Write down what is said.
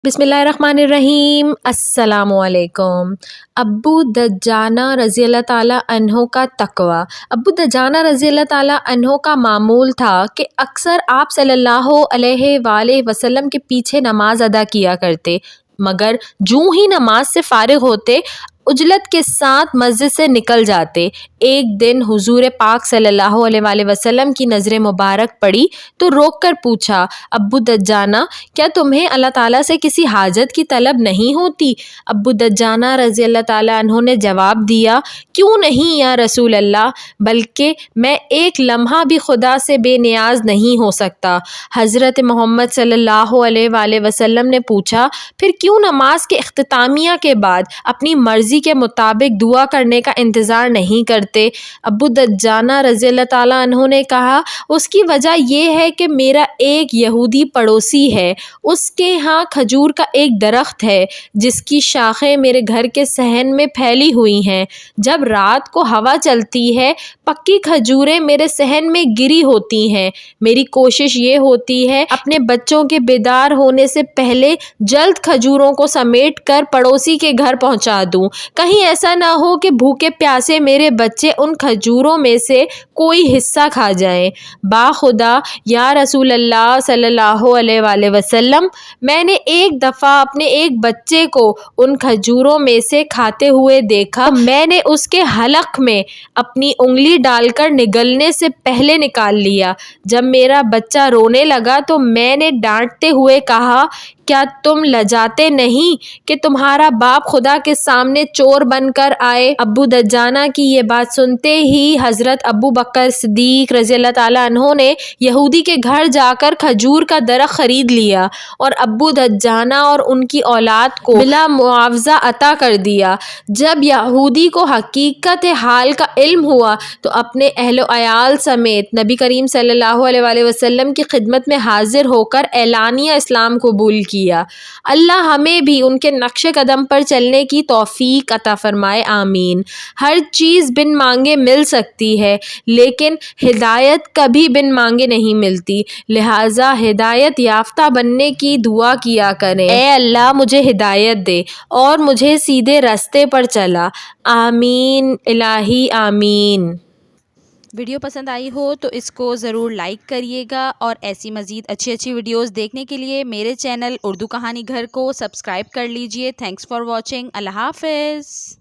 बिस्मिल्लाहिर्रहमानिर्रहीम। अस्सलामु अलैकुम। अब्बू दज्जाना रज़ी अल्लाह ताला अन्हो का तक़वा। अब्बू दज्जाना रज़ी अल्लाह ताला अन्हो का मामूल था कि अक्सर आप सल्लल्लाहु अलैहि वसल्लम के पीछे नमाज अदा किया करते, मगर जूं ही नमाज से फारिग होते उजलत के साथ मस्जिद से निकल जाते। एक दिन हुजूर पाक सल्लल्लाहु अलैहि वसल्लम की नज़र मुबारक पड़ी तो रोक कर पूछा, अब्बू दज्जाना, क्या तुम्हें अल्लाह ताला से किसी हाजत की तलब नहीं होती? अब्बू दज्जाना रज़ी अल्लाह ताला अन्हो ने जवाब दिया, क्यों नहीं या रसूल अल्लाह, बल्कि मैं एक लम्हा भी खुदा से बेनियाज नहीं हो सकता। हज़रत मोहम्मद सल्लल्लाहु अलैहि वसल्लम ने पूछा, फिर क्यों नमाज के इख्तितामिया के बाद अपनी मर्ज़ी के मुताबिक दुआ करने का इंतज़ार नहीं करते? अब्बू दज्जाना रज़ी अल्लाह ताला अन्हो ने कहा, उसकी वजह यह है कि मेरा एक यहूदी पड़ोसी है, उसके यहाँ खजूर का एक दरख्त है जिसकी शाखें मेरे घर के सहन में फैली हुई हैं। जब रात को हवा चलती है पक्की खजूरें मेरे सहन में गिरी होती हैं। मेरी कोशिश ये होती है अपने बच्चों के बेदार होने से पहले जल्द खजूरों को समेट कर पड़ोसी के घर पहुंचा दूं। कहीं ऐसा ना हो कि भूखे प्यासे मेरे बच्चे उन खजूरों में से कोई हिस्सा खा जाएं। बाखुदा या रसूल अल्लाह सल्लल्लाहु अलैहि वसल्लम, मैंने एक दफ़ा अपने एक बच्चे को उन खजूरों में से खाते हुए देखा। मैंने उसके हलक में अपनी उंगली डालकर निगलने से पहले निकाल लिया। जब मेरा बच्चा रोने लगा तो मैंने डांटते हुए कहा, क्या तुम लजाते नहीं कि तुम्हारा बाप खुदा के सामने चोर बनकर आए? अब्बू दज्जाना की ये बात सुनते ही हज़रत अबू बकर सिद्दीक़ रज़ी अल्लाह ताला अन्हो ने यहूदी के घर जाकर खजूर का दरख्त खरीद लिया और अब्बू दज्जाना और उनकी औलाद को बिला मुआवजा अता कर दिया। जब यहूदी को हकीकत हाल का इल्म हुआ तो अपने अहलो अयाल समेत नबी करीम सल्लल्लाहु अलैहि वसल्लम की खिदमत में हाजिर होकर एलानिया इस्लाम कबूल किया। अल्लाह हमें भी उनके नक्शे कदम पर चलने की तौफीक अता फरमाए, आमीन। हर चीज़ बिन मांगे मिल सकती है, लेकिन हिदायत कभी बिन मांगे नहीं मिलती, लिहाजा हिदायत याफ्ता बनने की दुआ किया करें। ए अल्लाह, मुझे हिदायत दे और मुझे सीधे रास्ते पर चला। आमीन इलाही आमीन। वीडियो पसंद आई हो तो इसको ज़रूर लाइक करिएगा और ऐसी मज़ीद अच्छी वीडियोस देखने के लिए मेरे चैनल उर्दू कहानी घर को सब्सक्राइब कर लीजिए। Thanks for watching. अल्लाह हाफ़िज़।